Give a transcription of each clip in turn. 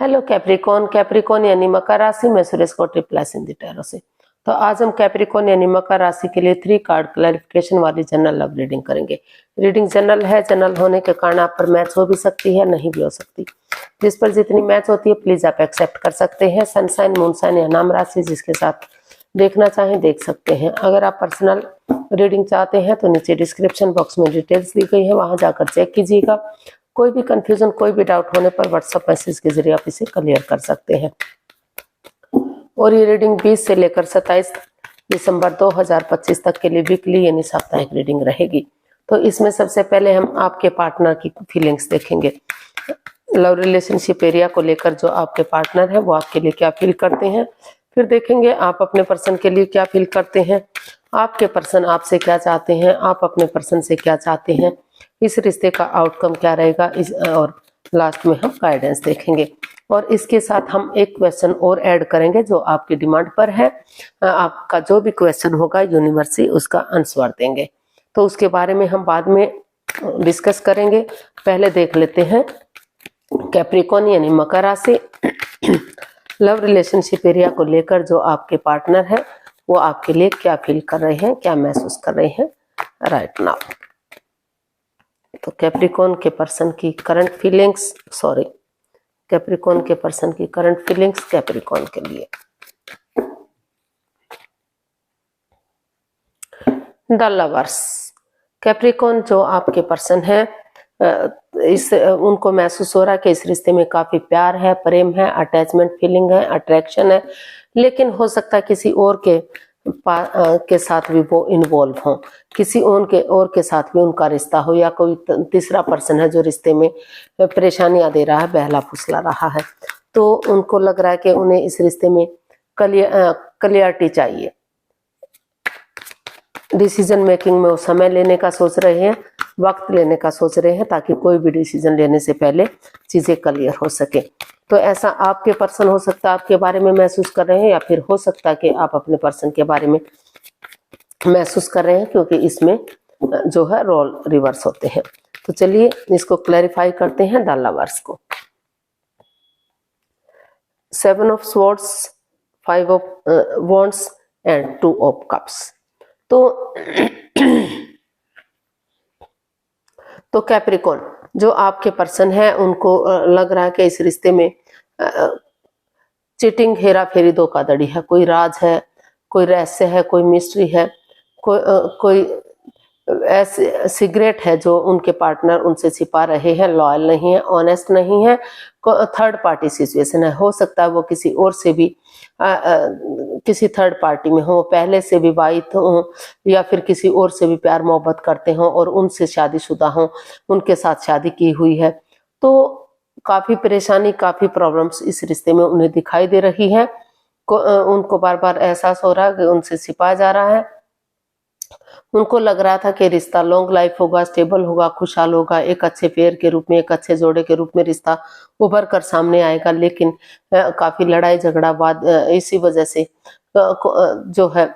Hello Capricorn. Capricorn यानी मकर राशि में सुरेश कोटरी प्लस इन द टैरो से। तो आज हम कैप्रिकॉन यानी मकर राशि के लिए 3 कार्ड क्लैरिफिकेशन वाली जनरल लव रीडिंग करेंगे। रीडिंग जनरल है, जनरल होने के कारण आप पर मैच हो भी सकती है, नहीं भी हो सकती। जिस पर जितनी मैच होती है प्लीज आप एक्सेप्ट कर सकते हैं। सनसाइन, मूनसाइन या नाम राशि जिसके साथ देखना चाहें देख सकते हैं। अगर आप पर्सनल रीडिंग चाहते हैं तो नीचे डिस्क्रिप्शन बॉक्स में डिटेल्स दी गई है, वहां जाकर चेक कीजिएगा। कोई भी कंफ्यूजन, कोई भी डाउट होने पर व्हाट्सएप मैसेज के जरिए आप इसे क्लियर कर सकते हैं। और ये रीडिंग 20 से लेकर 27 दिसंबर 2025 तक के लिए वीकली यानी साप्ताहिक रीडिंग रहेगी। तो इसमें सबसे पहले हम आपके पार्टनर की फीलिंग्स देखेंगे। लव रिलेशनशिप एरिया को लेकर जो आपके पार्टनर है वो आपके लिए क्या फील करते हैं। फिर देखेंगे आप अपने पर्सन के लिए क्या फील करते हैं, आपके पर्सन आपसे क्या चाहते हैं, आप अपने पर्सन से क्या चाहते हैं, इस रिश्ते का आउटकम क्या रहेगा, और लास्ट में हम गाइडेंस देखेंगे। और इसके साथ हम एक क्वेश्चन और ऐड करेंगे जो आपकी डिमांड पर है। आपका जो भी क्वेश्चन होगा यूनिवर्स ही उसका आंसर देंगे, तो उसके बारे में हम बाद में डिस्कस करेंगे। पहले देख लेते हैं कैप्रिकॉन यानी मकर राशि लव रिलेशनशिप एरिया को लेकर जो आपके पार्टनर है वो आपके लिए क्या फील कर रहे हैं, क्या महसूस कर रहे हैं राइट नाउ। तो कैप्रिकॉन के पर्सन की करंट फीलिंग्स, कैप्रिकॉन के पर्सन की करंट फीलिंग्स कैप्रिकॉन के लिए। The lovers. कैप्रिकॉन जो आपके पर्सन है उनको महसूस हो रहा है कि इस रिश्ते में काफी प्यार है, प्रेम है, अटैचमेंट फीलिंग है, अट्रैक्शन है, लेकिन हो सकता है किसी और के साथ भी वो इन्वॉल्व हो, किसी और के साथ भी उनका रिश्ता हो, या कोई तीसरा पर्सन है जो रिश्ते में परेशानियां दे रहा है, बहला फुसला रहा है। तो उनको लग रहा है कि उन्हें इस रिश्ते में क्लियरिटी चाहिए। डिसीजन मेकिंग में वो समय लेने का सोच रहे हैं, वक्त लेने का सोच रहे हैं, ताकि कोई भी डिसीजन लेने से पहले चीजें क्लियर हो सके। तो ऐसा आपके पर्सन हो सकता है आपके बारे में महसूस कर रहे हैं, या फिर हो सकता है कि आप अपने पर्सन के बारे में महसूस कर रहे हैं, क्योंकि इसमें जो है रोल रिवर्स होते हैं। तो चलिए इसको क्लैरिफाई करते हैं द लवर्स को। 7 of swords, 5 of wands and 2 of cups. तो कैप्रिकॉन जो आपके पर्सन है उनको लग रहा है कि इस रिश्ते में चीटिंग, हेरा फेरी, धोखाधड़ी है, कोई राज है, कोई रहस्य है, कोई मिस्ट्री है, कोई ऐसे सिगरेट है जो उनके पार्टनर उनसे छिपा रहे हैं, लॉयल नहीं है, ऑनेस्ट नहीं है, थर्ड पार्टी सिचुएशन है। हो सकता है वो किसी और से भी किसी थर्ड पार्टी में हो, पहले से विवाहित हो, या फिर किसी और से भी प्यार मोहब्बत करते हो और उनसे शादीशुदा हो, उनके साथ शादी की हुई है। तो काफी परेशानी, काफी प्रॉब्लम्स इस रिश्ते में उन्हें दिखाई दे रही है। उनको बार बार एहसास हो रहा है कि उनसे छिपाया जा रहा है। उनको लग रहा था कि रिश्ता लॉन्ग लाइफ होगा, स्टेबल होगा, खुशहाल होगा, एक अच्छे पेयर के रूप में, एक अच्छे जोड़े के रूप में रिश्ता उभर कर सामने आएगा। लेकिन काफी लड़ाई झगड़ा बाद इसी वजह से जो है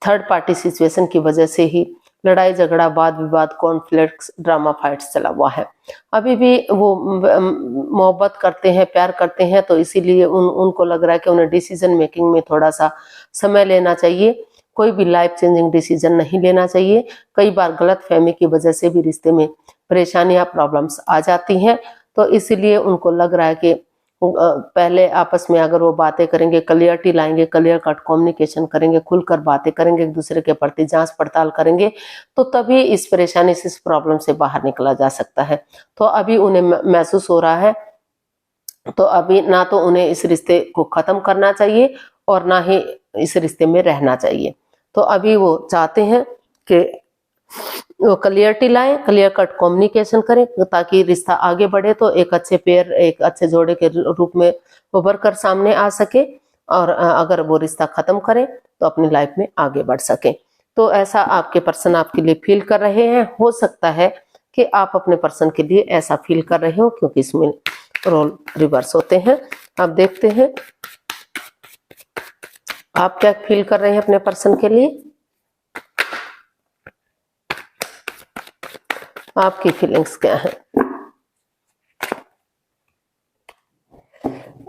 थर्ड पार्टी सिचुएशन की वजह से ही लड़ाई झगड़ा, वाद विवाद, कॉन्फ्लिक्ट्स, ड्रामा, फाइट्स चला हुआ है। अभी भी वो मोहब्बत करते हैं, प्यार करते हैं, तो इसीलिए उनको लग रहा है कि उन्हें डिसीजन मेकिंग में थोड़ा सा समय लेना चाहिए। कोई भी लाइफ चेंजिंग डिसीजन नहीं लेना चाहिए। कई बार गलत फहमी की वजह से भी रिश्ते में परेशानियां, प्रॉब्लम्स आ जाती हैं। तो इसीलिए उनको लग रहा है कि पहले आपस में अगर वो बातें करेंगे, क्लियरिटी लाएंगे, क्लियर कट कम्युनिकेशन करेंगे, खुलकर बातें करेंगे, एक दूसरे के प्रति जांच पड़ताल करेंगे, तो तभी इस परेशानी से, इस प्रॉब्लम से बाहर निकला जा सकता है। तो अभी उन्हें महसूस हो रहा है, तो अभी ना तो उन्हें इस रिश्ते को खत्म करना चाहिए और ना ही इस रिश्ते में रहना चाहिए। तो अभी वो चाहते हैं कि वो क्लियरिटी लाएं, क्लियर कट कम्युनिकेशन करें, ताकि रिश्ता आगे बढ़े, तो एक अच्छे पेयर, एक अच्छे जोड़े के रूप में उभर कर सामने आ सके, और अगर वो रिश्ता खत्म करें तो अपनी लाइफ में आगे बढ़ सके। तो ऐसा आपके पर्सन आपके लिए फील कर रहे हैं। हो सकता है कि आप अपने पर्सन के लिए ऐसा फील कर रहे हो, क्योंकि इसमें रोल रिवर्स होते हैं। अब देखते हैं आप क्या फील कर रहे हैं अपने पर्सन के लिए। आपकी फीलिंग्स क्या है।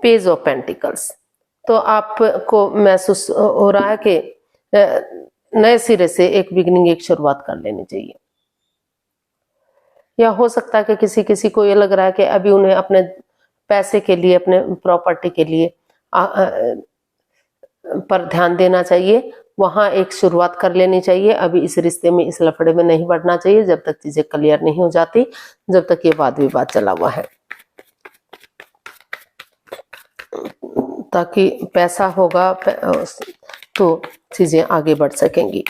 Page of pentacles. तो आपको महसूस हो रहा है कि नए सिरे से एक बिगिनिंग, एक शुरुआत कर लेनी चाहिए। या हो सकता है कि किसी किसी को ये लग रहा है कि अभी उन्हें अपने पैसे के लिए, अपने प्रॉपर्टी के लिए पर ध्यान देना चाहिए, वहां एक शुरुआत कर लेनी चाहिए। अभी इस रिश्ते में, इस लफड़े में नहीं बढ़ना चाहिए जब तक चीजें क्लियर नहीं हो जाती, जब तक ये वाद विवाद चला हुआ है, ताकि पैसा होगा तो चीजें आगे बढ़ सकेंगी।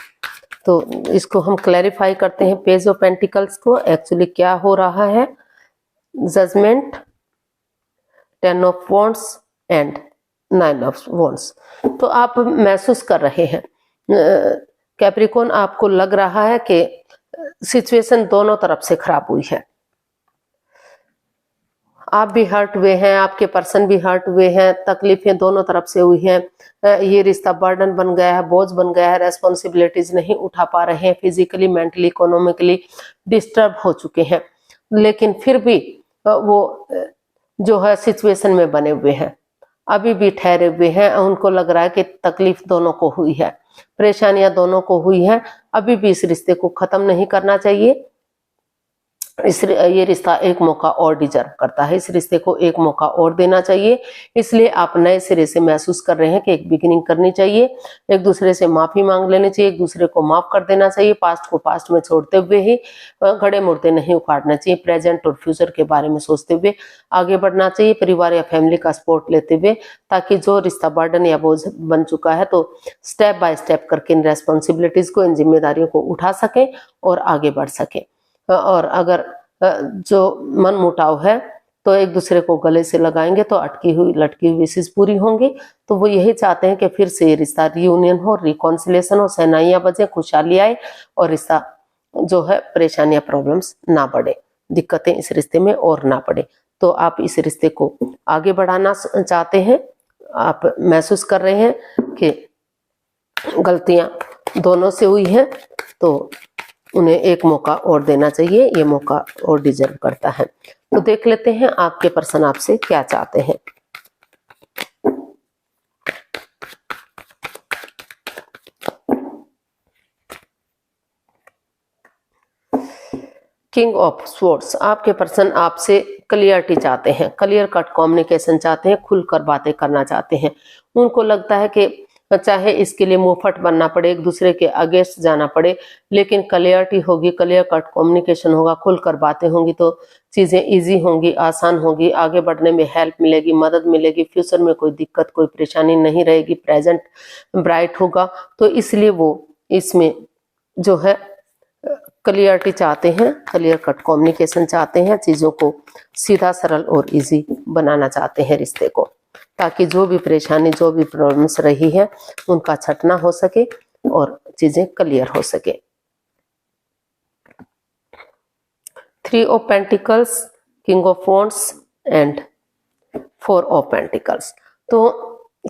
तो इसको हम क्लैरिफाई करते हैं पेज ऑफ पेंटिकल्स को। एक्चुअली क्या हो रहा है, judgement, 10 of wands and 9 of wands. तो आप महसूस कर रहे हैं कैप्रिकॉर्न, आपको लग रहा है कि सिचुएशन दोनों तरफ से खराब हुई है। आप भी हर्ट हुए हैं, आपके पर्सन भी हर्ट हुए हैं, तकलीफें दोनों तरफ से हुई हैं। ये रिश्ता बर्डन बन गया है, बोझ बन गया है, रेस्पॉन्सिबिलिटीज नहीं उठा पा रहे हैं, फिजिकली, मेंटली, इकोनॉमिकली डिस्टर्ब हो चुके हैं, लेकिन फिर भी वो जो है सिचुएशन में बने हुए हैं, अभी भी ठहरे हुए हैं। उनको लग रहा है कि तकलीफ दोनों को हुई है, परेशानियां दोनों को हुई है, अभी भी इस रिश्ते को खत्म नहीं करना चाहिए। ये रिश्ता एक मौका और डिजर्व करता है, इस रिश्ते को एक मौका और देना चाहिए। इसलिए आप नए सिरे से महसूस कर रहे हैं कि एक बिगिनिंग करनी चाहिए, एक दूसरे से माफी मांग लेनी चाहिए, एक दूसरे को माफ कर देना चाहिए, पास्ट को पास्ट में छोड़ते हुए ही घड़े मुड़ते नहीं उखाड़ना चाहिए, प्रेजेंट और फ्यूचर के बारे में सोचते हुए आगे बढ़ना चाहिए, परिवार या फैमिली का सपोर्ट लेते हुए, ताकि जो रिश्ता बर्डन या बोझ बन चुका है तो स्टेप बाय स्टेप करके इन रेस्पॉन्सिबिलिटीज को, इन जिम्मेदारियों को उठा सके और आगे बढ़ सके। और अगर जो मन मुटाव है तो एक दूसरे को गले से लगाएंगे तो अटकी हुई लटकी हुई विशेष पूरी होंगी। तो वो यही चाहते हैं कि फिर से ये रिश्ता रियूनियन हो, रिकॉन्सिलेशन हो, सहनाइयां बजे, खुशहाली आए और रिश्ता जो है परेशानियां, प्रॉब्लम्स ना बढ़े, दिक्कतें इस रिश्ते में और ना पड़े। तो आप इस रिश्ते को आगे बढ़ाना चाहते हैं, आप महसूस कर रहे हैं कि गलतियां दोनों से हुई हैं, तो उन्हें एक मौका और देना चाहिए, ये मौका और डिजर्व करता है। तो देख लेते हैं आपके पर्सन आपसे क्या चाहते हैं। किंग ऑफ स्वॉर्ड्स, आपके पर्सन आपसे क्लियरिटी चाहते हैं, क्लियर कट कम्युनिकेशन चाहते हैं, खुलकर बातें करना चाहते हैं। उनको लगता है कि चाहे इसके लिए मुंहफट बनना पड़े, एक दूसरे के अगेंस्ट जाना पड़े, लेकिन क्लियरिटी होगी, क्लियर कट कम्युनिकेशन होगा, खुलकर बातें होंगी तो चीजें इजी होंगी, आसान होगी, आगे बढ़ने में हेल्प मिलेगी, मदद मिलेगी, फ्यूचर में कोई दिक्कत, कोई परेशानी नहीं रहेगी, प्रेजेंट ब्राइट होगा। तो इसलिए वो इसमें जो है क्लियरिटी चाहते हैं, क्लियर कट कम्युनिकेशन चाहते हैं, चीजों को सीधा, सरल और इजी बनाना चाहते हैं रिश्ते को, ताकि जो भी परेशानी, जो भी प्रॉब्लम्स रही है उनका छटना हो सके और चीजें क्लियर हो सके। 3 of pentacles, king of wands and 4 of pentacles. तो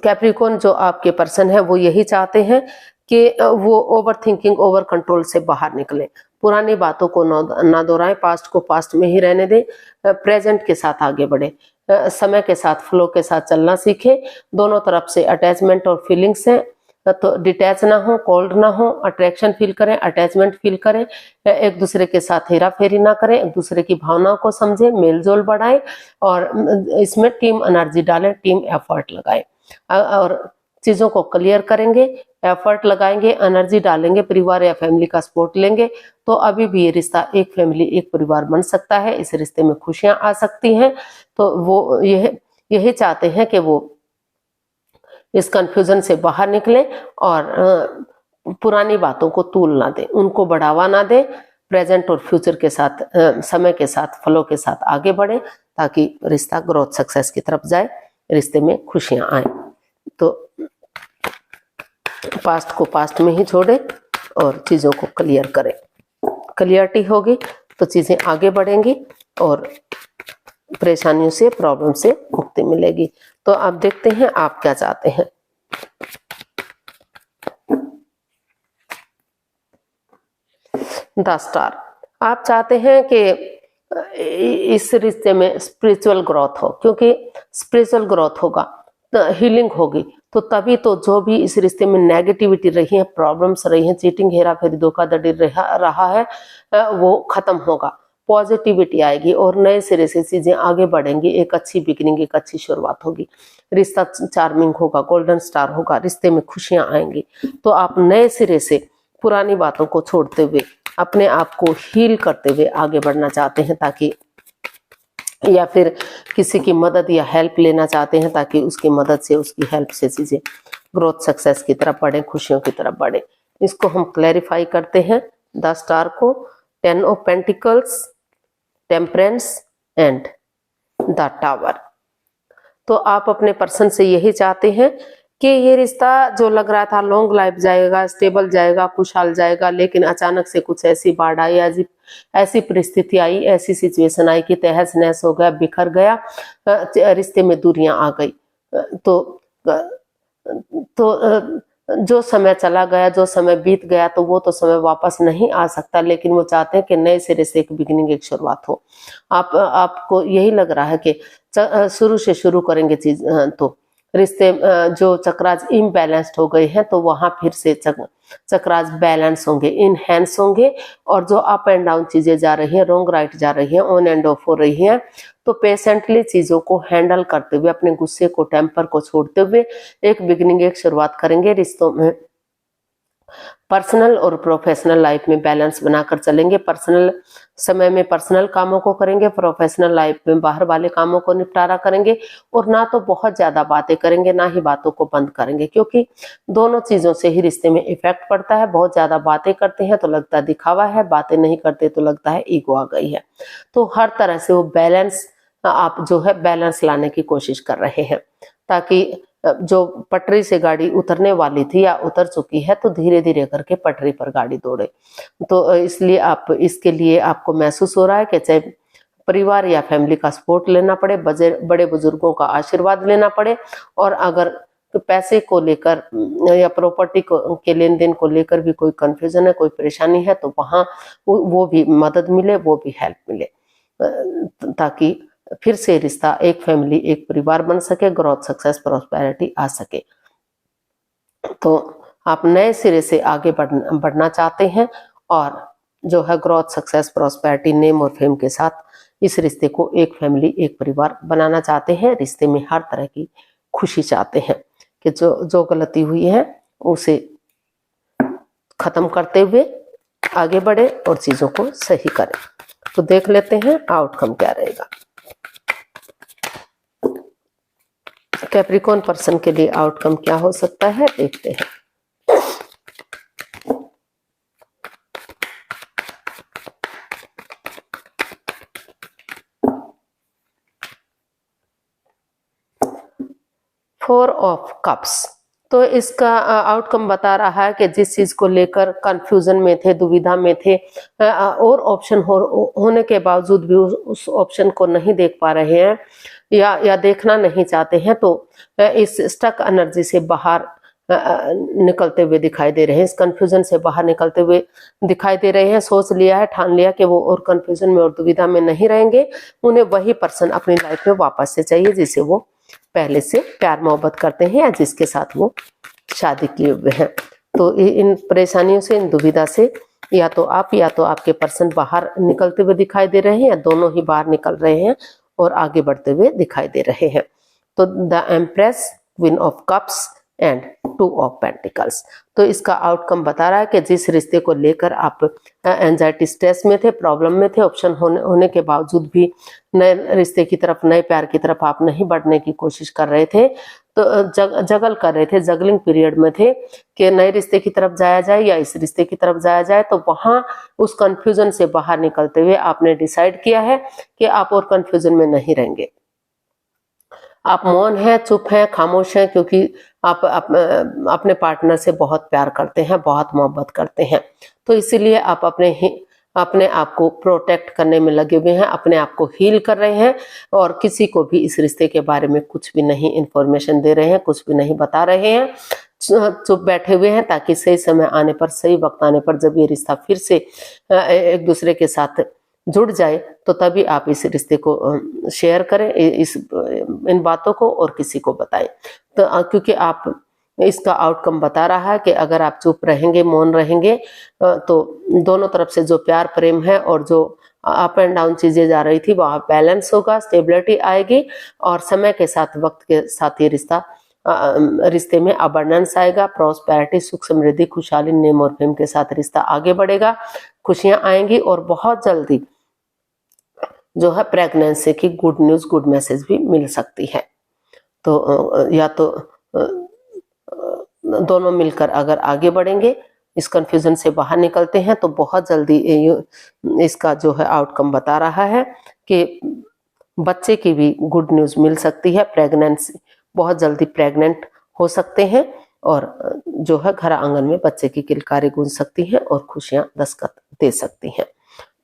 कैप्रिकॉर्न जो आपके पर्सन है वो यही चाहते हैं कि वो ओवर थिंकिंग, ओवर कंट्रोल से बाहर निकले, पुरानी बातों को ना दोहराएं, पास्ट को पास्ट में ही रहने दें, प्रेजेंट के साथ आगे बढ़े, समय के साथ, फ्लो के साथ चलना सीखे। दोनों तरफ से अटैचमेंट और फीलिंग्स हैं, तो डिटैच ना हो, कोल्ड ना हो, अट्रैक्शन फील करें, अटैचमेंट फील करें, एक दूसरे के साथ हेरा फेरी ना करें, एक दूसरे की भावनाओं को समझें, मेलजोल बढ़ाएं और इसमें टीम एनर्जी डालें, टीम एफर्ट लगाएं और चीजों को क्लियर करेंगे, एफर्ट लगाएंगे, एनर्जी डालेंगे, परिवार या फैमिली का सपोर्ट लेंगे तो अभी भी ये रिश्ता एक फैमिली, एक परिवार बन सकता है, इस रिश्ते में खुशियां आ सकती हैं। तो वो यही चाहते हैं कि वो इस कंफ्यूजन से बाहर निकले और पुरानी बातों को तूल ना दें, उनको बढ़ावा ना दें, प्रेजेंट और फ्यूचर के साथ, समय के साथ, फ्लो के साथ आगे बढ़े, ताकि रिश्ता ग्रोथ, सक्सेस की तरफ जाए, रिश्ते में खुशियां आए। तो पास्ट को पास्ट में ही छोड़े और चीजों को क्लियर करें। क्लियरिटी होगी तो चीजें आगे बढ़ेंगी और परेशानियों से, प्रॉब्लम से मुक्ति मिलेगी। तो आप देखते हैं आप क्या चाहते हैं। द स्टार, आप चाहते हैं कि इस रिश्ते में स्पिरिचुअल ग्रोथ हो, क्योंकि स्पिरिचुअल ग्रोथ होगा, हीलिंग होगी, तो तभी तो जो भी इस रिश्ते में नेगेटिविटी रही है, प्रॉब्लम्स रही हैं, चीटिंग, हेरा फेरी, धोखाधड़ी रहा है, वो खत्म होगा, पॉजिटिविटी आएगी और नए सिरे से चीजें आगे बढ़ेंगी। एक अच्छी बिगिनिंग, एक अच्छी शुरुआत होगी, रिश्ता चार्मिंग होगा, गोल्डन स्टार होगा, रिश्ते में खुशियां आएंगी। तो आप नए सिरे से पुरानी बातों को छोड़ते हुए अपने आप को हील करते हुए आगे बढ़ना चाहते हैं, ताकि या फिर किसी की मदद या हेल्प लेना चाहते हैं ताकि उसकी मदद से, उसकी हेल्प से चीजें ग्रोथ, सक्सेस की तरफ बढ़े, खुशियों की तरफ बढ़े। इसको हम क्लैरिफाई करते हैं 10 स्टार को। 10 of pentacles, temperance and the tower. तो आप अपने पर्सन से यही चाहते हैं कि ये रिश्ता जो लग रहा था लॉन्ग लाइफ जाएगा, स्टेबल जाएगा, खुशहाल जाएगा, लेकिन अचानक से कुछ ऐसी बाढ़ आई, ऐसी परिस्थिति आई, ऐसी सिचुएशन आई कि तहस नहस हो गया, बिखर गया, रिश्ते में दूरियां आ गई। तो जो समय चला गया, जो समय बीत गया, तो वो तो समय वापस नहीं आ सकता, लेकिन वो चाहते हैं कि नए सिरे से एक बिगिनिंग, एक शुरुआत हो। आपको यही लग रहा है कि शुरू से शुरू करेंगे चीज, तो रिश्ते जो चक्रास इम्बैलेंस्ड हो गए हैं, तो वहां फिर से चक्रास बैलेंस होंगे, इनहैंस होंगे। और जो अप एंड डाउन चीजें जा रही हैं, रॉन्ग राइट जा रही हैं, ऑन एंड ऑफ हो रही हैं, तो पेशेंटली चीजों को हैंडल करते हुए, अपने गुस्से को, टेम्पर को छोड़ते हुए एक बिगिनिंग, एक शुरुआत करेंगे। रिश्तों में पर्सनल और प्रोफेशनल लाइफ में बैलेंस बनाकर चलेंगे। पर्सनल समय में पर्सनल कामों को करेंगे, प्रोफेशनल लाइफ में बाहर वाले कामों को निपटारा करेंगे। और ना तो बहुत ज्यादा बातें करेंगे, ना ही बातों को बंद करेंगे, क्योंकि दोनों चीजों से ही रिश्ते में इफेक्ट पड़ता है। बहुत ज्यादा बातें करते हैं तो लगता है दिखावा है, बातें नहीं करते तो लगता है ईगो आ गई है। तो हर तरह से वो बैलेंस, आप जो है बैलेंस लाने की कोशिश कर रहे हैं, ताकि जो पटरी से गाड़ी उतरने वाली थी या उतर चुकी है, तो धीरे धीरे करके पटरी पर गाड़ी दौड़े। तो इसलिए आप, इसके लिए आपको महसूस हो रहा है कि चाहे परिवार या फैमिली का सपोर्ट लेना पड़े, बड़े बुजुर्गों का आशीर्वाद लेना पड़े, और अगर पैसे को लेकर या प्रॉपर्टी के लेन देन को लेकर भी कोई कंफ्यूजन है, कोई परेशानी है, तो वहां वो भी मदद मिले, वो भी हेल्प मिले, ताकि फिर से रिश्ता, एक फैमिली, एक परिवार बन सके, ग्रोथ, सक्सेस, प्रॉस्पेरिटी आ सके। तो आप नए सिरे से आगे बढ़ना चाहते हैं, और जो है ग्रोथ, सक्सेस, प्रॉस्पेरिटी, नेम और फेम के साथ इस रिश्ते को एक फैमिली, एक परिवार बनाना चाहते हैं। रिश्ते में हर तरह की खुशी चाहते हैं कि जो गलती हुई है उसे खत्म करते हुए आगे बढ़े और चीजों को सही करें। तो देख लेते हैं आउटकम क्या रहेगा। कैप्रिकॉर्न पर्सन के लिए आउटकम क्या हो सकता है, देखते हैं। Four of cups. तो इसका आउटकम बता रहा है कि जिस चीज को लेकर कंफ्यूजन में थे, दुविधा में थे, और ऑप्शन होने के बावजूद भी उस ऑप्शन को नहीं देख पा रहे हैं या देखना नहीं चाहते हैं, तो इस स्टक एनर्जी से बाहर निकलते हुए दिखाई दे रहे हैं, इस कंफ्यूजन से बाहर निकलते हुए दिखाई दे रहे हैं। सोच लिया है, ठान लिया कि वो और कंफ्यूजन में और दुविधा में नहीं रहेंगे। उन्हें वही पर्सन अपनी लाइफ में वापस से चाहिए जिसे वो पहले से प्यार मोहब्बत करते हैं या जिसके साथ वो शादी किए हुए हैं। तो इन परेशानियों से, इन दुविधा से या तो आप या तो आपके पर्सन बाहर निकलते हुए दिखाई दे रहे हैं, या दोनों ही बाहर निकल रहे हैं और आगे बढ़ते हुए दिखाई दे रहे हैं। तो the empress, queen of cups and 2 of pentacles. तो इसका आउटकम बता रहा है कि जिस रिश्ते को लेकर आप एंजाइटी, स्ट्रेस में थे, प्रॉब्लम में थे, ऑप्शन होने के बावजूद भी नए रिश्ते की तरफ, नए प्यार की तरफ आप नहीं बढ़ने की कोशिश कर रहे थे, तो जगल कर रहे थे, जगलिंग पीरियड में थे कि नए रिश्ते की तरफ जाया जाए या इस रिश्ते की तरफ जाया जाए। तो वहां उस कंफ्यूजन से बाहर निकलते हुए आपने डिसाइड किया है कि आप और कंफ्यूजन में नहीं रहेंगे। आप मौन हैं, चुप हैं, खामोश हैं, क्योंकि आप अपने पार्टनर से बहुत प्यार करते हैं, बहुत मोहब्बत करते हैं। तो इसीलिए आप अपने आप को प्रोटेक्ट करने में लगे हुए हैं, अपने आप को हील कर रहे हैं, और किसी को भी इस रिश्ते के बारे में कुछ भी नहीं इंफॉर्मेशन दे रहे हैं, कुछ भी नहीं बता रहे हैं, चुप बैठे हुए हैं, ताकि सही समय आने पर, सही वक्त आने पर, जब ये रिश्ता फिर से एक दूसरे के साथ जुड़ जाए तो तभी आप इस रिश्ते को शेयर करें, इन बातों को और किसी को बताएं। तो क्योंकि आप इसका आउटकम बता रहा है कि अगर आप चुप रहेंगे, मौन रहेंगे, तो दोनों तरफ से जो प्यार प्रेम है और जो अप एंड डाउन चीजें जा रही थी वह बैलेंस होगा, स्टेबिलिटी आएगी और समय के साथ, वक्त के साथ ये रिश्ते में अबंडेंस आएगा, प्रॉस्पेरिटी, सुख समृद्धि, खुशहाली, नेम और फेम के साथ रिश्ता आगे बढ़ेगा, खुशियां आएंगी और बहुत जल्दी जो है प्रेगनेंसी की गुड न्यूज, गुड मैसेज भी मिल सकती है। तो या तो दोनों मिलकर अगर आगे बढ़ेंगे, इस कंफ्यूजन से बाहर निकलते हैं, तो बहुत जल्दी इसका जो है आउटकम बता रहा है कि बच्चे की भी गुड न्यूज मिल सकती है, प्रेगनेंसी, बहुत जल्दी प्रेग्नेंट हो सकते हैं और जो है घर आंगन में बच्चे की किलकारी गूंज सकती हैं और खुशियां दस्तक दे सकती हैं।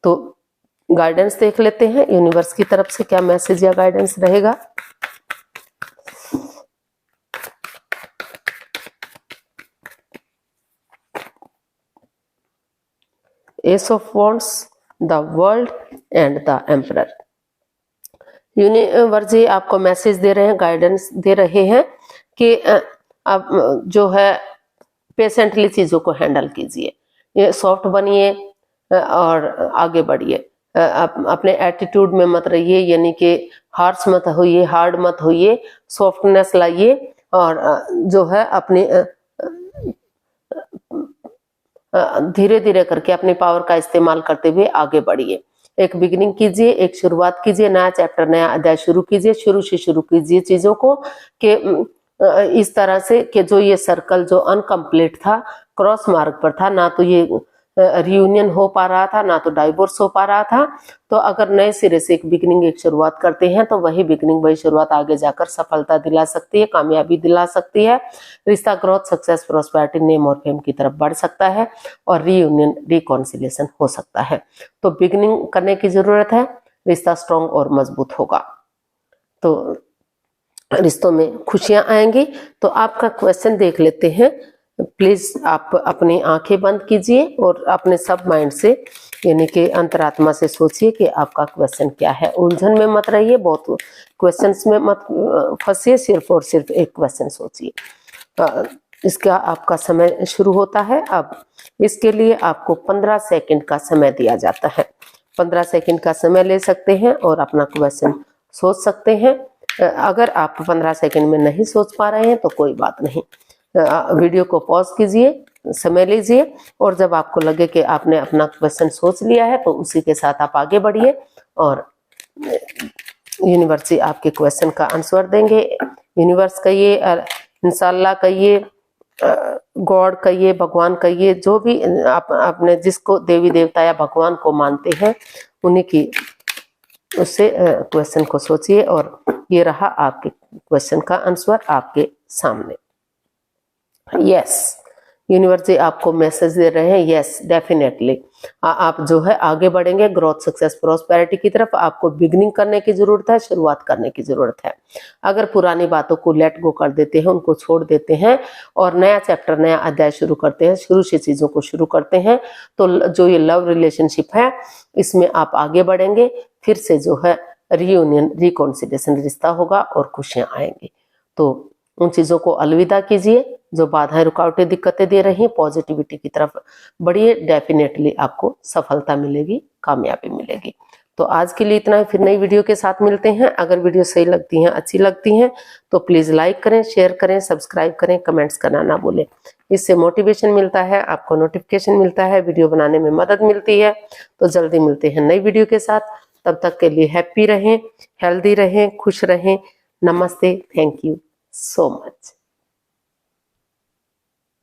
तो गाइडेंस देख लेते हैं यूनिवर्स की तरफ से क्या मैसेज या गाइडेंस रहेगा। Ace of wands, the world and the emperor. Universe ji आपको मैसेज दे रहे हैं, गाइडेंस दे रहे हैं कि आप जो है पेशेंटली चीजों को हैंडल कीजिए, ये सॉफ्ट बनिए और आगे बढ़िए, अपने एटीट्यूड में मत रहिए, यानी कि हार्श मत होइए, हार्ड मत होइए, सॉफ्टनेस लाइए और जो है अपनी धीरे धीरे करके अपनी पावर का इस्तेमाल करते हुए आगे बढ़िए। एक बिगिनिंग कीजिए, एक शुरुआत कीजिए, नया चैप्टर, नया अध्याय शुरू कीजिए, शुरू से शुरू कीजिए चीजों को कि इस तरह से कि जो ये सर्कल जो अनकम्प्लीट था, क्रॉस मार्ग पर था, ना तो ये रियूनियन हो पा रहा था, ना तो डाइवोर्स हो पा रहा था। तो अगर नए सिरे से एक बिगिनिंग, एक शुरुआत करते हैं तो वही बिगिनिंग, वही शुरुआत आगे जाकर सफलता दिला सकती है, कामयाबी दिला सकती है, रिश्ता ग्रोथ, सक्सेस, प्रॉस्पेरिटी, नेम और फेम की तरफ बढ़ सकता है और रीयूनियन, रिकॉन्सिलिएशन हो सकता है। तो बिगिनिंग करने की जरूरत है, रिश्ता स्ट्रॉन्ग और मजबूत होगा, तो रिश्तों में खुशियां आएंगी। तो आपका क्वेश्चन देख लेते हैं, प्लीज आप अपनी आंखें बंद कीजिए और अपने सब माइंड से, यानी कि अंतरात्मा से सोचिए कि आपका क्वेश्चन क्या है। उलझन में मत रहिए, बहुत क्वेश्चंस में मत फंसिए, सिर्फ और सिर्फ एक क्वेश्चन सोचिए। इसका आपका समय शुरू होता है अब। इसके लिए आपको 15 सेकंड का समय दिया जाता है, 15 सेकंड का समय ले सकते हैं और अपना क्वेश्चन सोच सकते हैं। अगर आप 15 सेकंड में नहीं सोच पा रहे हैं तो कोई बात नहीं, वीडियो को पॉज कीजिए, समय लीजिए और जब आपको लगे कि आपने अपना क्वेश्चन सोच लिया है तो उसी के साथ आप आगे बढ़िए और यूनिवर्स आपके क्वेश्चन का आंसर देंगे। यूनिवर्स कहिए, इंशाल्लाह कहिए, गॉड कहिए, भगवान कहिए, जो भी आपने जिसको देवी देवता या भगवान को मानते हैं उन्हीं की उससे क्वेश्चन को सोचिए और ये रहा आपके क्वेश्चन का आंसर आपके सामने। यस, यूनिवर्स जी आपको मैसेज दे रहे हैं, यस डेफिनेटली आप जो है आगे बढ़ेंगे ग्रोथ, सक्सेस, प्रॉस्पेरिटी की तरफ। आपको बिगिनिंग करने की जरूरत है, शुरुआत करने की जरूरत है। अगर पुरानी बातों को लेट गो कर देते हैं, उनको छोड़ देते हैं और नया चैप्टर, नया अध्याय शुरू करते हैं, शुरू से चीजों को शुरू करते हैं, तो जो ये लव रिलेशनशिप है इसमें आप आगे बढ़ेंगे, फिर से जो है रियूनियन, रिकॉन्सिलिएशन रिश्ता होगा और खुशियां आएंगी। तो उन चीजों को अलविदा कीजिए जो बाधाएं, रुकावटें, दिक्कतें दे रही हैं, पॉजिटिविटी की तरफ बढ़िए, डेफिनेटली आपको सफलता मिलेगी, कामयाबी मिलेगी। तो आज के लिए इतना ही, फिर नई वीडियो के साथ मिलते हैं। अगर वीडियो सही लगती हैं, अच्छी लगती हैं तो प्लीज लाइक करें, शेयर करें, सब्सक्राइब करें, कमेंट्स करना ना भूलें। इससे मोटिवेशन मिलता है, आपको नोटिफिकेशन मिलता है, वीडियो बनाने में मदद मिलती है। तो जल्दी मिलते हैं नई वीडियो के साथ, तब तक के लिए हैप्पी रहें, हेल्दी रहें, खुश रहें। नमस्ते, थैंक यू so much.